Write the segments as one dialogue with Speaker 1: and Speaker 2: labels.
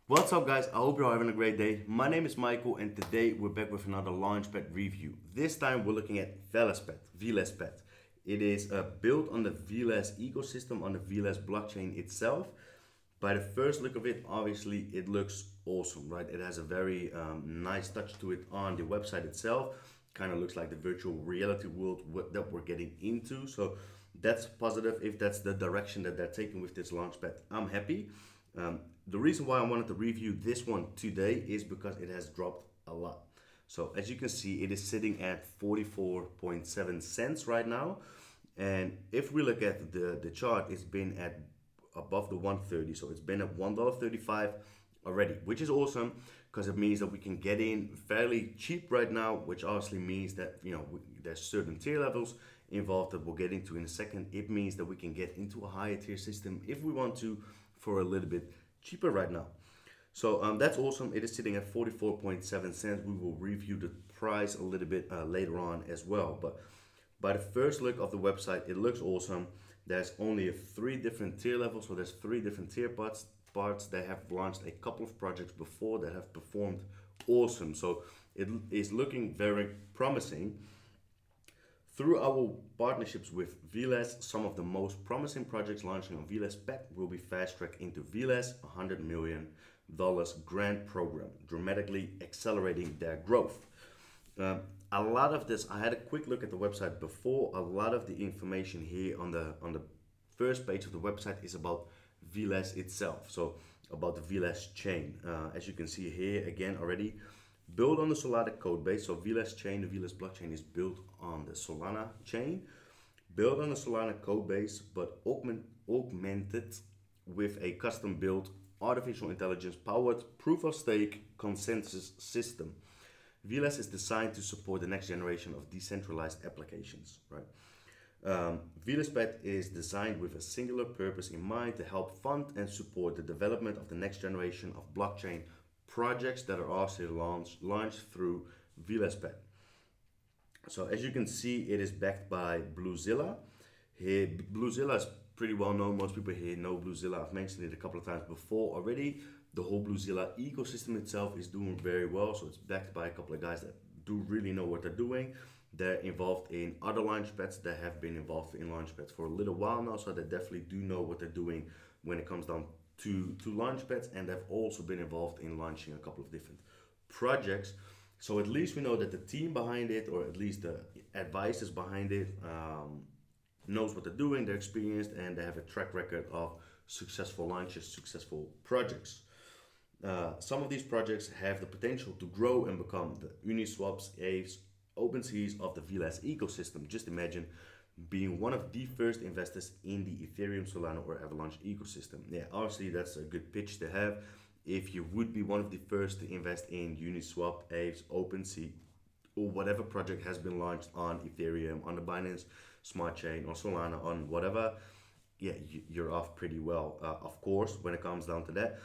Speaker 1: What's up guys, I hope you're having a great day. My name is Michael and today we're back with another Launchpad review. This time we're looking at Velaspad. It is built on the Velas ecosystem, on the Velas blockchain itself. By the first look of it, obviously it looks awesome, right? It has a very nice touch to it on the website itself. Kind of looks like the virtual reality world that we're getting into. So that's positive if that's the direction that they're taking with this Launchpad. I'm happy. The reason why I wanted to review this one today is because it has dropped a lot. So as you can see, it is sitting at 44.7 cents right now. And if we look at the chart, it's been at above the 130. So it's been at $1.35 already, which is awesome because it means that we can get in fairly cheap right now, which obviously means that, there's certain tier levels involved that we'll get into in a second. It means that we can get into a higher tier system if we want to for a little bit cheaper right now. So that's awesome. It is sitting at 44.7 cents. We will review the price a little bit later on as well. But by the first look of the website, it looks awesome. There's only 3 different tier levels. So there's 3 different tier parts. They have launched a couple of projects before that have performed awesome. So it is looking very promising. Through our partnerships with Velas, some of the most promising projects launching on Velaspad will be fast-tracked into Velas $100 million grant program, dramatically accelerating their growth. A lot of this, I had a quick look at the website before. A lot of the information here on the first page of the website is about Velas itself, so about the Velas chain. As you can see here again already, built on the Solana code base. So Velas chain, the Velas blockchain is built on the Solana chain, built on the Solana code base, but augmented with a custom built artificial intelligence powered proof of stake consensus system. Velas is designed to support the next generation of decentralized applications, right? Velaspad is designed with a singular purpose in mind to help fund and support the development of the next generation of blockchain projects that are also launched through Velaspad. So as you can see, it is backed by BlueZilla. Here, BlueZilla is pretty well known. Most people here know BlueZilla. I've mentioned it a couple of times before already. The whole BlueZilla ecosystem itself is doing very well. So it's backed by a couple of guys that do really know what they're doing. They're involved in other launchpads that have been involved in launchpads for a little while now. So they definitely do know what they're doing when it comes down to launchpads, and they've also been involved in launching a couple of different projects. So at least we know that the team behind it, or at least the advisors behind it, knows what they're doing, they're experienced, and they have a track record of successful launches, successful projects. Some of these projects have the potential to grow and become the Uniswaps, Apes, OpenSeas of the Velas ecosystem. Just imagine being one of the first investors in the Ethereum, Solana, or Avalanche ecosystem. Yeah, obviously that's a good pitch to have. If you would be one of the first to invest in Uniswap, Apes, OpenSea, or whatever project has been launched on Ethereum, on the Binance Smart Chain, or Solana, on whatever, yeah, you're off pretty well. Of course, when it comes down to that,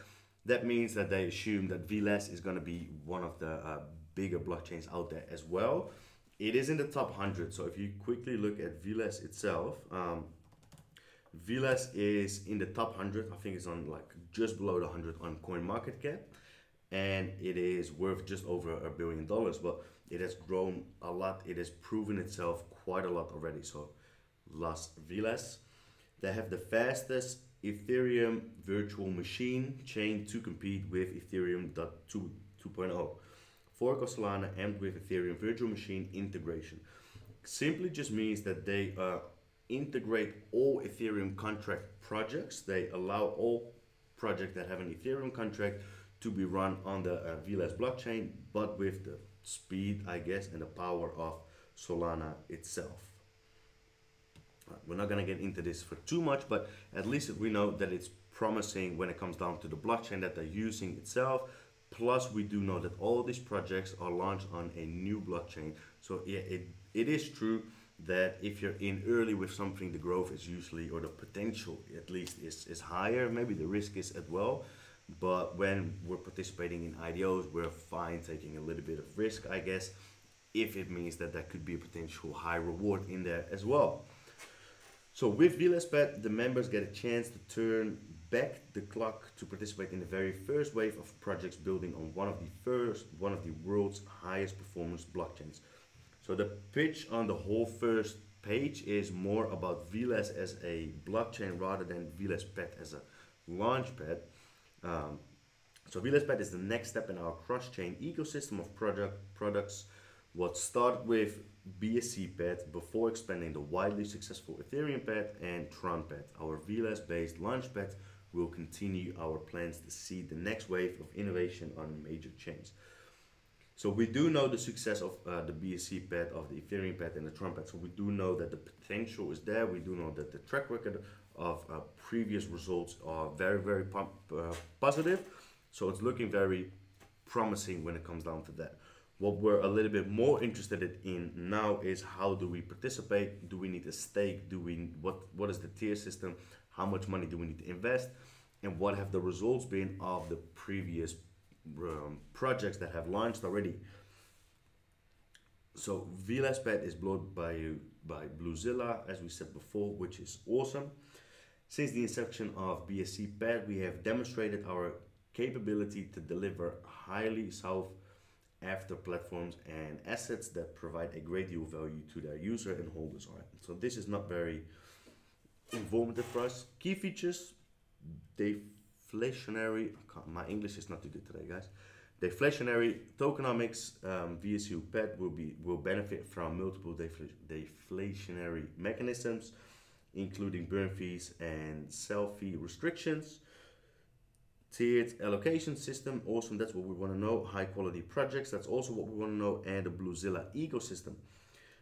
Speaker 1: that means that they assume that Velas is going to be one of the bigger blockchains out there as well. It is in the top 100. So if you quickly look at Velas itself, Velas is in the top 100. I think it's on like just below the 100 on CoinMarketCap, and it is worth just over $1 billion. But it has grown a lot. It has proven itself quite a lot already. So Las Velas, they have the fastest Ethereum virtual machine chain to compete with Ethereum 2.0. Fork of Solana and with Ethereum virtual machine integration. Simply just means that they integrate all Ethereum contract projects. They allow all projects that have an Ethereum contract to be run on the Velas blockchain, but with the speed, I guess, and the power of Solana itself. We're not going to get into this for too much, but at least we know that it's promising when it comes down to the blockchain that they're using itself. Plus, we do know that all these projects are launched on a new blockchain. So yeah, it is true that if you're in early with something, the growth is usually, or the potential at least, is higher. Maybe the risk is as well. But when we're participating in Ido'S, we're fine taking a little bit of risk, I guess, if it means that there could be a potential high reward in there as well. So with Velaspad, the members get a chance to turn back the clock to participate in the very first wave of projects building on one of the world's highest performance blockchains. So the pitch on the whole first page is more about Velas as a blockchain rather than Velaspad as a launchpad. So Velaspad is the next step in our cross-chain ecosystem of products. What started with BSCPad before expanding the widely successful Ethereum pad and TronPad. Our Velas-based launchpad will continue our plans to see the next wave of innovation on major chains. So we do know the success of the BSCPad, of the Ethereum pad and the TronPad. So we do know that the potential is there. We do know that the track record of previous results are very, very positive. So it's looking very promising when it comes down to that. What we're a little bit more interested in now is how do we participate? Do we need a stake? What is the tier system? How much money do we need to invest? And what have the results been of the previous projects that have launched already? So Velaspad is built by BlueZilla, as we said before, which is awesome. Since the inception of BSCPad, we have demonstrated our capability to deliver highly sought after platforms and assets that provide a great deal of value to their user and holders. All right. So this is not very informative for us. Key features: deflationary. My English is not too good today, guys. Deflationary tokenomics. VSCPad will benefit from multiple deflationary mechanisms, including burn fees and sell fee restrictions. Tiered allocation system, awesome, that's what we want to know. High quality projects, that's also what we want to know. And the BlueZilla ecosystem.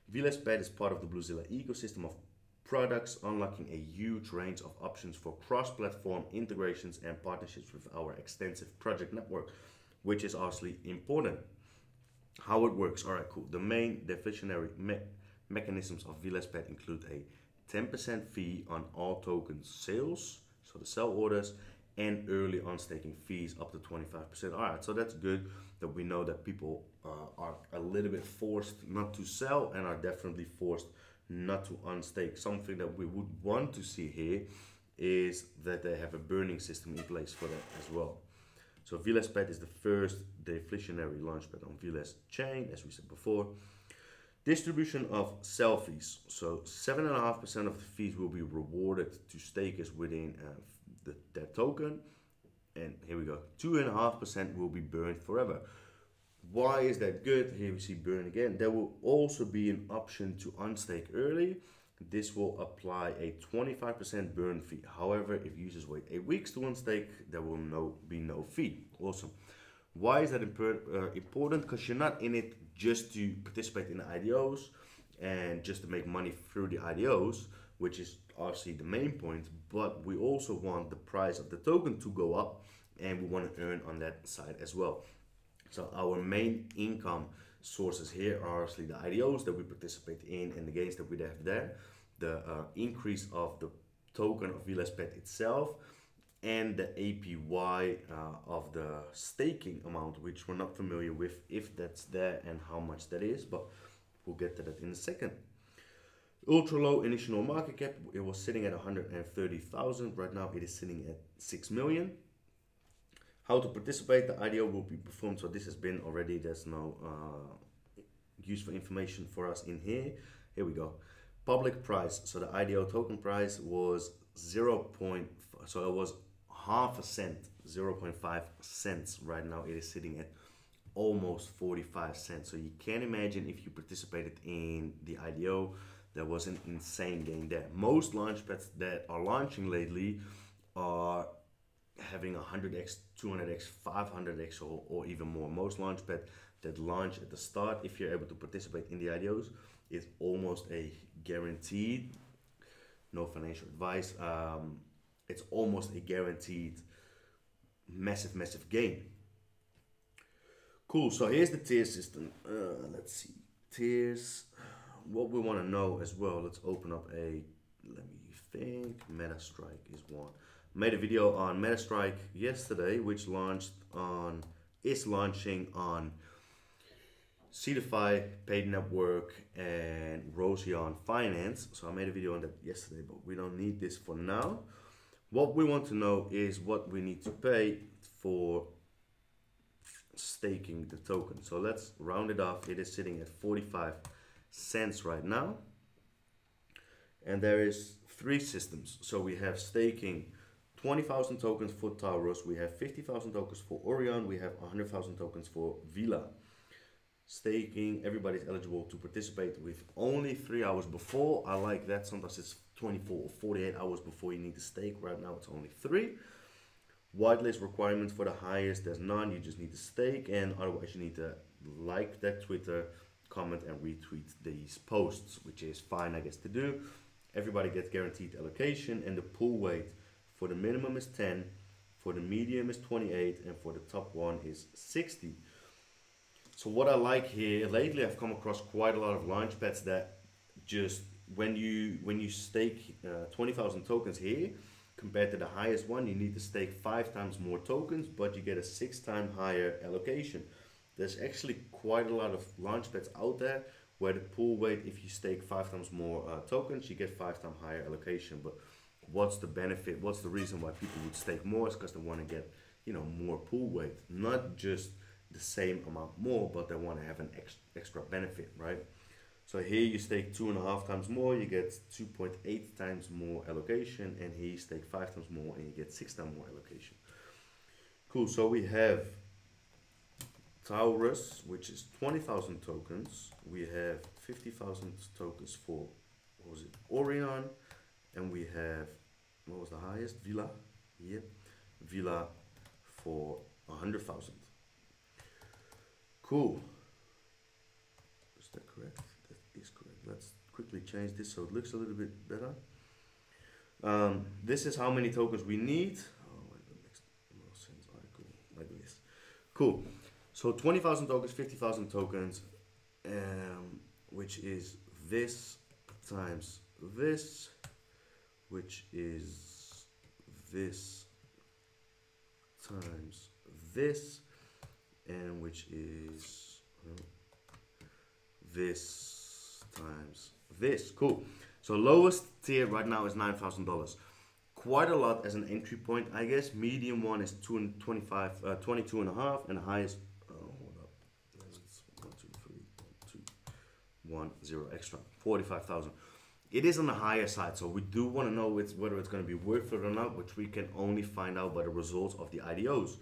Speaker 1: Velaspad is part of the BlueZilla ecosystem of products, unlocking a huge range of options for cross-platform integrations and partnerships with our extensive project network, which is obviously important. How it works, all right, cool. The main deflationary mechanisms of Velaspad include a 10% fee on all token sales, so the sell orders, and early on staking fees up to 25%. All right, so that's good that we know that people are a little bit forced not to sell and are definitely forced not to unstake. Something that we would want to see here is that they have a burning system in place for that as well. So Velaspad is the first deflationary launchpad on Velas chain, as we said before. Distribution of sell fees. So 7.5% of the fees will be rewarded to stakers within their token, and here we go, 2.5% will be burned forever. Why is that good? Here we see burn again. There will also be an option to unstake early. This will apply a 25% burn fee. However, if users wait 8 weeks to unstake, there will be no fee. Awesome. Why is that important? Because you're not in it just to participate in the IDOs and just to make money through the IDOs, which is obviously the main point, but we also want the price of the token to go up, and we want to earn on that side as well. So our main income sources here are obviously the IDOs that we participate in and the gains that we have there, the increase of the token of Velaspad itself, and the APY of the staking amount, which we're not familiar with if that's there and how much that is, but we'll get to that in a second. Ultra low initial market cap, it was sitting at 130,000. Right now it is sitting at 6 million. How to participate, the IDO will be performed. So this has been already, there's no useful information for us in here. Here we go. Public price, so the IDO token price was so it was half a cent, 0.5 cents. Right now it is sitting at almost 45 cents. So you can imagine if you participated in the IDO, there was an insane gain there. Most launchpads that are launching lately are having 100x, 200x, 500x or even more. Most launchpads that launch at the start, if you're able to participate in the IDOs, is almost a guaranteed, no financial advice, it's almost a guaranteed massive gain. Cool, so here's the tier system. Let's see, tiers. What we want to know as well, let's open up let me think, MetaStrike is one. Made a video on MetaStrike yesterday, which is launching on Cedarify, Paid Network, and Rosion Finance. So I made a video on that yesterday, but we don't need this for now. What we want to know is what we need to pay for staking the token. So let's round it off. It is sitting at 45 cents right now. And there is 3 systems. So we have staking 20,000 tokens for Taurus, we have 50,000 tokens for Orion, we have 100,000 tokens for Vela. Staking, everybody's eligible to participate with only 3 hours before. I like that. Sometimes it's 24 or 48 hours before you need to stake. Right now it's only 3. Whitelist requirements for the highest, there's none. You just need to stake, and otherwise you need to like that Twitter, comment and retweet these posts, which is fine, I guess, to do. Everybody gets guaranteed allocation, and the pool weight for the minimum is 10, for the medium is 28, and for the top one is 60. So what I like here, lately I've come across quite a lot of Launchpads that just, when you stake 20,000 tokens here, compared to the highest one, you need to stake 5 times more tokens, but you get a 6 times higher allocation. There's actually quite a lot of Launchpads out there where the pool weight, if you stake 5 times more tokens, you get 5 times higher allocation. But what's the benefit? What's the reason why people would stake more? Is because they want to get, you know, more pool weight, not just the same amount more, but they want to have an extra benefit, right? So here you stake 2.5 times more, you get 2.8 times more allocation, and here you stake 5 times more and you get 6 times more allocation. Cool, so we have Taurus, which is 20,000 tokens. We have 50,000 tokens for, what was it, Orion, and we have, what was the highest? Vela, yep, Vela for 100,000. Cool. Is that correct? That is correct. Let's quickly change this so it looks a little bit better. This is how many tokens we need. Oh, that makes no sense. Alright, cool. Like this. Cool. So 20,000 tokens, 50,000 tokens, which is this times this, which is this times this, and which is this times this. Cool. So lowest tier right now is $9,000. Quite a lot as an entry point, I guess. Medium one is 22.5, and the highest, hold up, 1, 2, 3, 1, 2, 1, 0 extra, 45,000. It is on the higher side, so we do want to know whether it's going to be worth it or not, which we can only find out by the results of the Ido'S.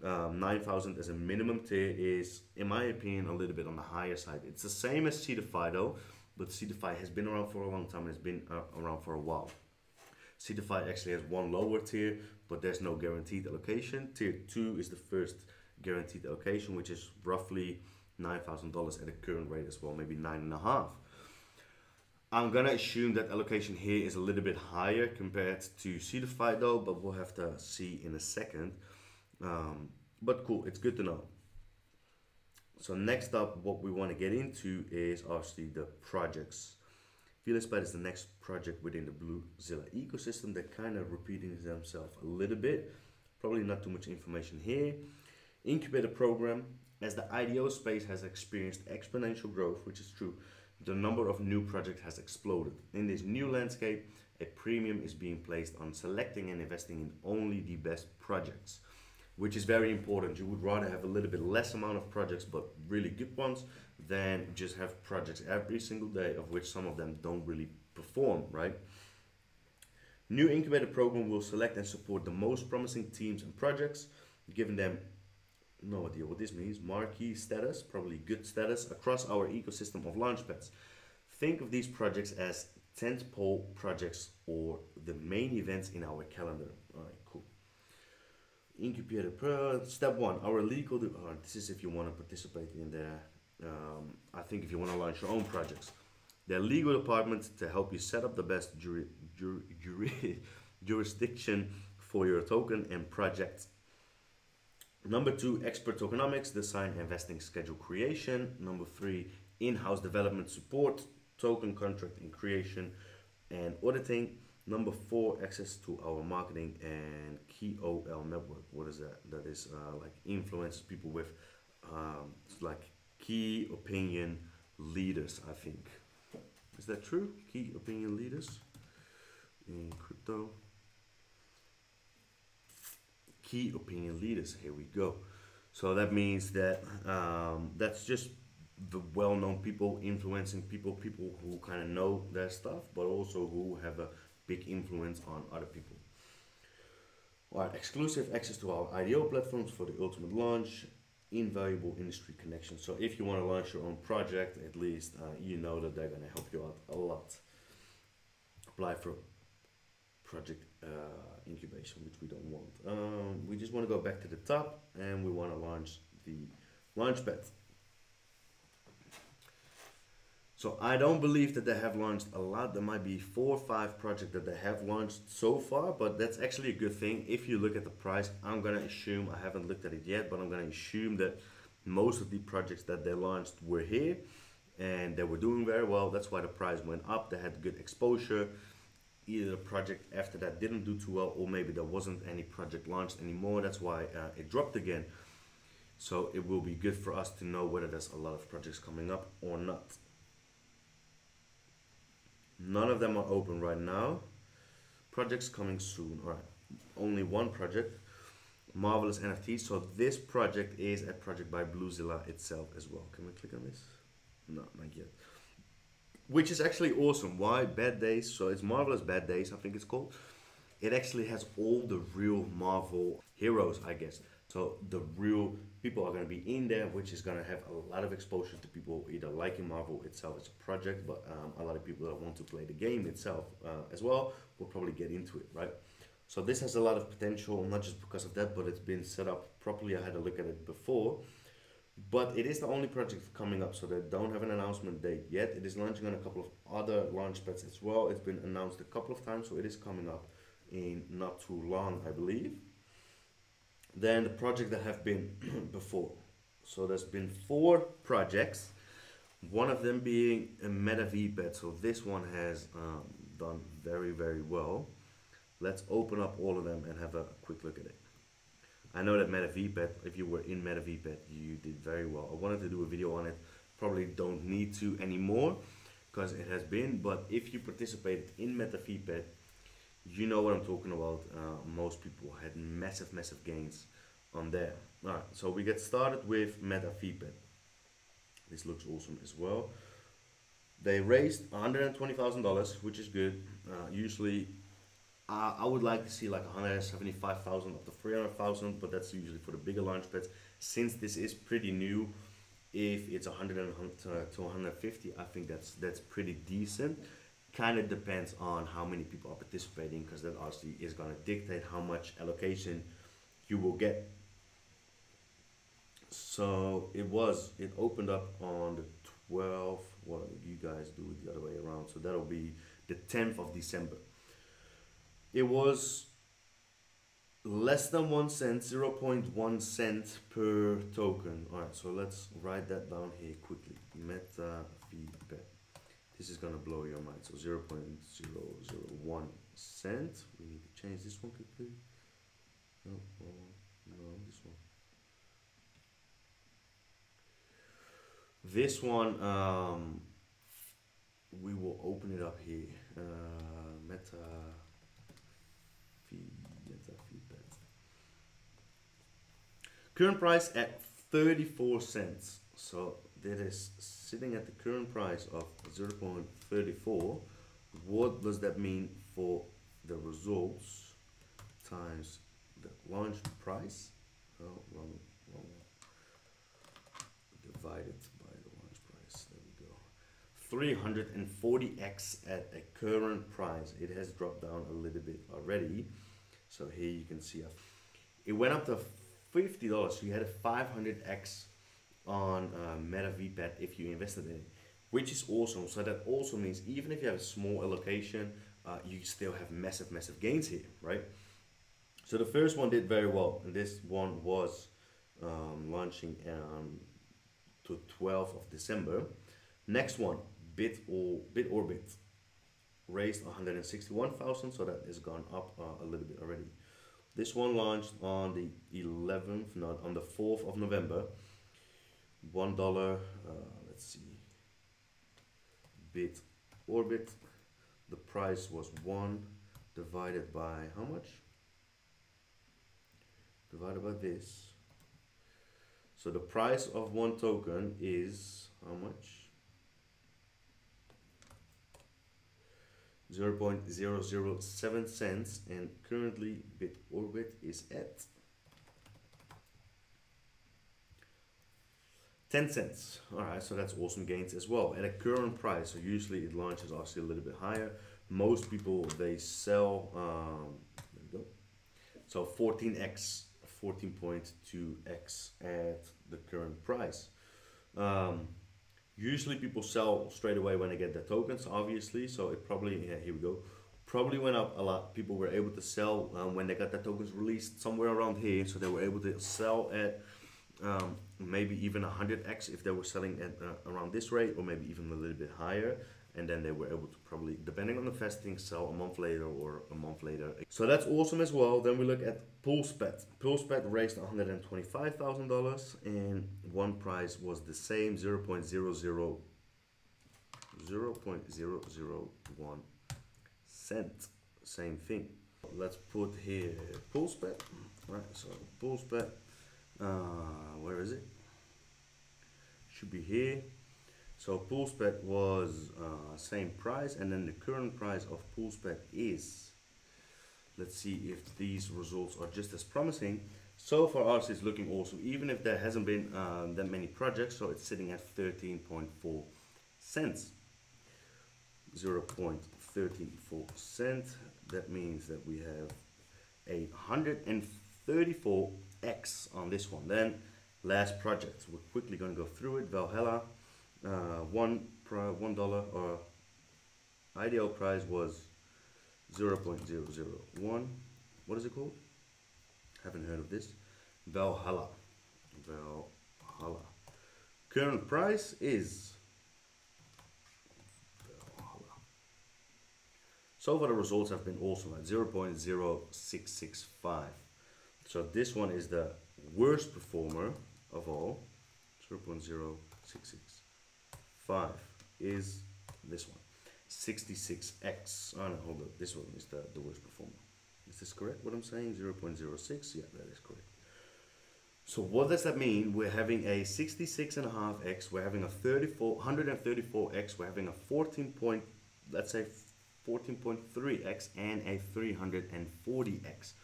Speaker 1: 9,000 as a minimum tier is, in my opinion, a little bit on the higher side. It's the same as CeDeFi though, but CeDeFi has been around for a long time and has been around for a while. CeDeFi actually has one lower tier, but there's no guaranteed allocation. Tier 2 is the first guaranteed allocation, which is roughly $9,000 at the current rate as well, maybe 9.5. I'm gonna assume that allocation here is a little bit higher compared to CeDeFi though, but we'll have to see in a second. But cool, it's good to know. So next up, what we want to get into is obviously the projects. Velaspad is the next project within the BlueZilla ecosystem that kind of repeating themselves a little bit. Probably not too much information here. Incubator Program, as the IDO space has experienced exponential growth, which is true, the number of new projects has exploded. In this new landscape, a premium is being placed on selecting and investing in only the best projects, which is very important. You would rather have a little bit less amount of projects, but really good ones, than just have projects every single day, of which some of them don't really perform, right? New Incubator Program will select and support the most promising teams and projects, giving them, no idea what this means, marquee status, probably good status, across our ecosystem of Launchpads. Think of these projects as tentpole projects or the main events in our calendar. All right, cool. Incubator Pro, step 1, our legal, this is if you want to participate in there. I think if you want to launch your own projects. Their legal department to help you set up the best jurisdiction for your token and project. Number 2, expert tokenomics, design investing schedule creation. Number 3, in-house development support, token contract and creation and auditing. Number 4, access to our marketing and KOL network. What is that? That is like influence people with like key opinion leaders, I think. Is that true? Key opinion leaders in crypto. key opinion leaders. Here we go. So that means that that's just the well-known people, influencing people, people who kind of know their stuff, but also who have a big influence on other people. All right, exclusive access to our IDO platforms for the ultimate launch, invaluable industry connections. So if you want to launch your own project, at least you know that they're going to help you out a lot. Apply for project incubation, which we don't want. We just want to go back to the top and we want to launch the Launchpad. So I don't believe that they have launched a lot. There might be 4 or 5 projects that they have launched so far, but that's actually a good thing. If you look at the price, I'm gonna assume, I haven't looked at it yet, but I'm gonna assume that most of the projects that they launched were here and they were doing very well. That's why the price went up. They had good exposure. Either the project after that didn't do too well, or maybe there wasn't any project launched anymore. That's why it dropped again. So it will be good for us to know whether there's a lot of projects coming up or not. None of them are open right now. Projects coming soon. All right, only one project, Marvelous NFT. So this project is a project by BlueZilla itself as well. Can we click on this? No, not yet. Which is actually awesome. Why? Bad Days. So it's Marvelous Bad Days, I think it's called. It actually has all the real Marvel heroes, I guess. So the real people are going to be in there, which is going to have a lot of exposure to people either liking Marvel itself as a project, but a lot of people that want to play the game itself as well will probably get into it, right? So this has a lot of potential, not just because of that, but it's been set up properly. I had a look at it before, but it is the only project coming up, so they don't have an announcement date yet. It is launching on a couple of other launch pads as well. It's been announced a couple of times, so it is coming up in not too long, I believe. Then the project that have been before. So there's been 4 projects, one of them being a METAVPAD. So this one has done very, very well. Let's open up all of them and have a quick look at it. I know that METAVPAD, if you were in METAVPAD, you did very well. I wanted to do a video on it, probably don't need to anymore because it has been, but if you participated in METAVPAD, you know what I'm talking about. Most people had massive, massive gains on there. All right, so we get started with METAVPAD. This looks awesome as well. They raised $120,000, which is good. Usually, I would like to see like 175,000 up to 300,000, but that's usually for the bigger launch pads. Since this is pretty new, if it's 100 to 150, I think that's pretty decent. Kind of depends on how many people are participating, because that obviously is going to dictate how much allocation you will get. So it opened up on the 12th. Well, you guys do it the other way around, so that'll be the 10th of December. It was less than 1 cent, 0.1 cent per token. All right, so let's write that down here quickly. METAVPAD. This is gonna blow your mind. So 0.001 cent. We need to change this one quickly. No, this one. This one, we will open it up here. METAVPAD. Current price at 34 cents. So that is sitting at the current price of 0.34. What does that mean for the results times the launch price? Oh, wrong one. Divided by the launch price. There we go. 340x at a current price. It has dropped down a little bit already. So here you can see it went up to $50. So you had a 500x on METAVPAD if you invested in it, which is awesome. So that also means even if you have a small allocation, you still have massive, massive gains here, right? So the first one did very well, and this one was launching to 12th of December. Next one, BITORBIT, raised 161,000, so that has gone up a little bit already. This one launched on the 11th, not on the 4th of November. $1, let's see, BITORBIT, the price was 1 divided by how much? divided by this. So the price of one token is how much? 0.007 cents, and currently BITORBIT is at 10 cents. Alright, so that's awesome gains as well at a current price. So usually it launches obviously a little bit higher. Most people, they sell there we go. So 14x, 14.2x at the current price. Usually people sell straight away when they get the tokens, obviously. So it probably, yeah, here we go. Probably went up a lot. People were able to sell when they got the tokens released somewhere around here. So they were able to sell at maybe even 100x if they were selling at around this rate, or maybe even a little bit higher. And then they were able to probably, depending on the vesting, sell a month later or a month later. So that's awesome as well. Then we look at PULSEPAD. PULSEPAD raised $125,000, and one price was the same, 0.001 cent. Same thing. Let's put here PULSEPAD. Right, so PULSEPAD, where is it? Should be here. So PULSEPAD was same price, and then the current price of PULSEPAD is, let's see if these results are just as promising. So for us it's looking awesome, even if there hasn't been that many projects. So it's sitting at 13.4 cents, 0.134 cent. That means that we have a 134x on this one. Then last project, we're quickly going to go through it. VELHALLA. $1 or ideal price was 0.001. What is it called? Haven't heard of this. VELHALLA. Current price is VELHALLA. So far the results have been awesome at 0.0665. So this one is the worst performer of all. 0.0665 is this one, 66x. Oh no, hold up, this one is the worst performer. Is this correct what I'm saying? 0.06? Yeah, that is correct. So what does that mean? We're having a 66.5x, we're having a 134x, we're having a 14.3x, and a 340x.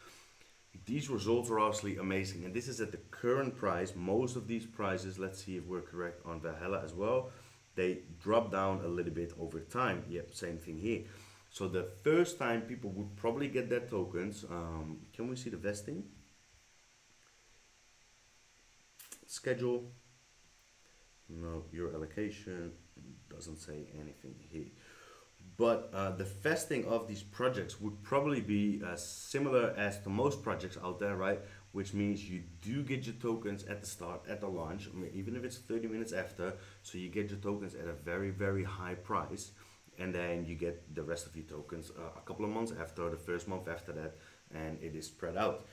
Speaker 1: These results are obviously amazing, and this is at the current price. Most of these prices, let's see if we're correct on VELHALLA as well, they drop down a little bit over time. Yep, same thing here. So the first time people would probably get their tokens, can we see the vesting schedule? No, your allocation doesn't say anything here. But the vesting of these projects would probably be similar as to most projects out there, right? Which means you do get your tokens at the start, at the launch, I mean, even if it's 30 minutes after. So you get your tokens at a very, very high price. And then you get the rest of your tokens a couple of months after, the first month after that, and it is spread out.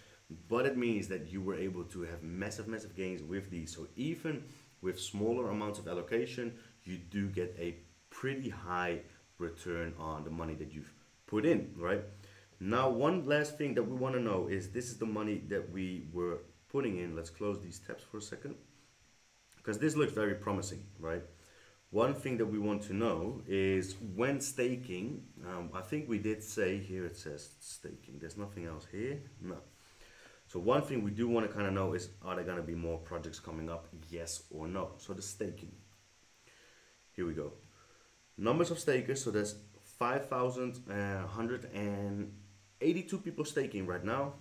Speaker 1: But it means that you were able to have massive, massive gains with these. So even with smaller amounts of allocation, you do get a pretty high return on the money that you've put in, right? Now, one last thing that we want to know is, this is the money that we were putting in. Let's close these tabs for a second, because this looks very promising, right? One thing that we want to know is when staking, I think we did say here, it says staking, there's nothing else here, no. So one thing we do want to kind of know is, are there going to be more projects coming up, yes or no? So the staking, here we go. Numbers of stakers, so there's 5,182 people staking right now.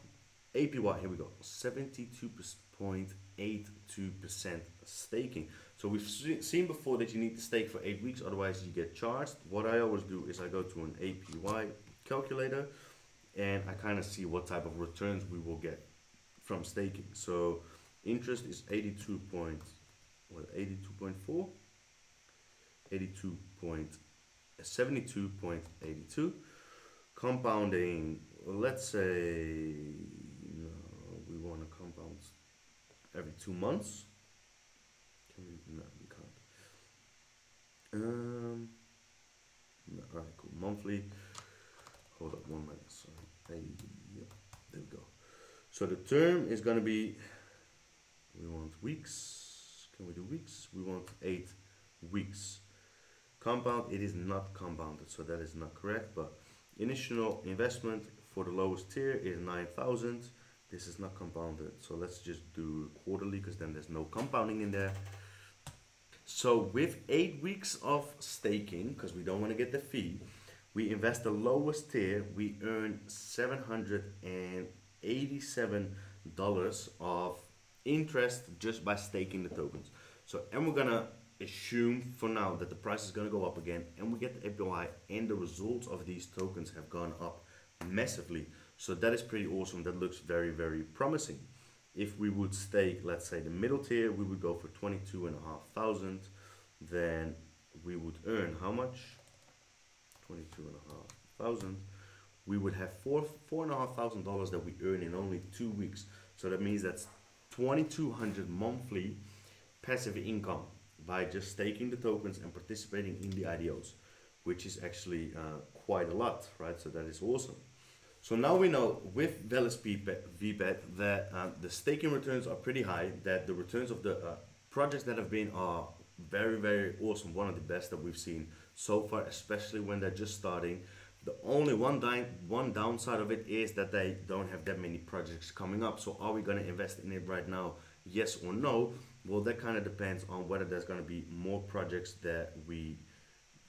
Speaker 1: APY, here we go, 72.82% staking. So we've seen before that you need to stake for 8 weeks, otherwise you get charged. What I always do is I go to an APY calculator and I kind of see what type of returns we will get from staking. So interest is 72.4, 72.82. Compounding, let's say, no, we want to compound every 2 months. Can we? No, we can't. No, all right, cool. Monthly. Hold up 1 minute. Sorry. Yep, there we go. So the term is going to be, we want weeks. Can we do weeks? We want 8 weeks. Compound, it is not compounded, so that is not correct. But initial investment for the lowest tier is 9,000. This is not compounded, so let's just do quarterly because then there's no compounding in there. So with 8 weeks of staking, because we don't want to get the fee, we invest the lowest tier, we earn $787 of interest just by staking the tokens. So, and we're gonna assume for now that the price is gonna go up again, and we get the APY, and the results of these tokens have gone up massively. So that is pretty awesome. That looks very, very promising. If we would stake, let's say the middle tier, we would go for 22,500. Then we would earn how much? 22,500. We would have $4,500 that we earn in only 2 weeks. So that means that's 2,200 monthly passive income by just staking the tokens and participating in the Ido'S, which is actually quite a lot, right? So that is awesome. So now we know with Velaspad that the staking returns are pretty high, that the returns of the projects that have been are very, very awesome, one of the best that we've seen so far, especially when they're just starting. The only one downside of it is that they don't have that many projects coming up. So are we going to invest in it right now? Yes or no? Well, that kind of depends on whether there's going to be more projects that we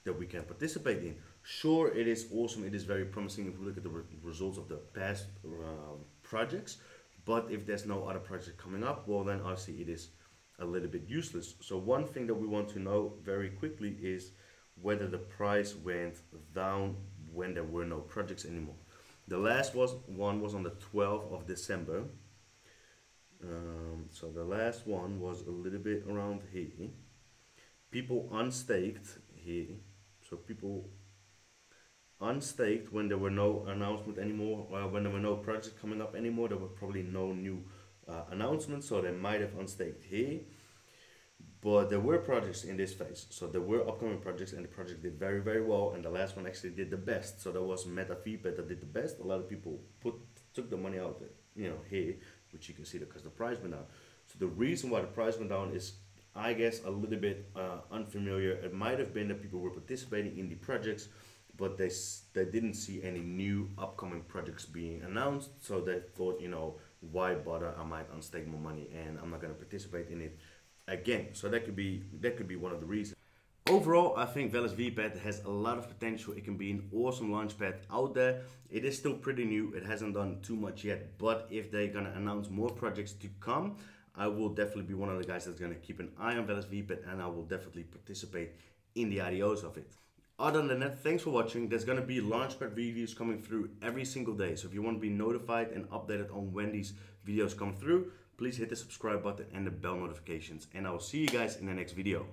Speaker 1: can participate in. Sure, it is awesome, it is very promising if we look at the results of the past projects, but if there's no other project coming up, well then obviously it is a little bit useless. So one thing that we want to know very quickly is whether the price went down when there were no projects anymore. The last one was on the 12th of December. So the last one was a little bit around here. People unstaked here. So people unstaked when there were no announcement anymore, when there were no projects coming up anymore. There were probably no new announcements, so they might have unstaked here. But there were projects in this phase, so there were upcoming projects, and the project did very, very well, and the last one actually did the best. So there was METAVPAD that did the best. A lot of people took the money out there, here, which you can see because the price went down. So the reason why the price went down is, I guess, a little bit unfamiliar. It might have been that people were participating in the projects, but they didn't see any new upcoming projects being announced, so they thought, why bother? I might unstake my money and I'm not going to participate in it again. So that could be one of the reasons. Overall, I think Velaspad has a lot of potential. It can be an awesome launchpad out there. It is still pretty new. It hasn't done too much yet, but if they're going to announce more projects to come, I will definitely be one of the guys that's going to keep an eye on Velaspad, and I will definitely participate in the Ido'S of it. Other than that, thanks for watching. There's going to be Launchpad reviews coming through every single day. So if you want to be notified and updated on when these videos come through, please hit the subscribe button and the bell notifications. And I will see you guys in the next video.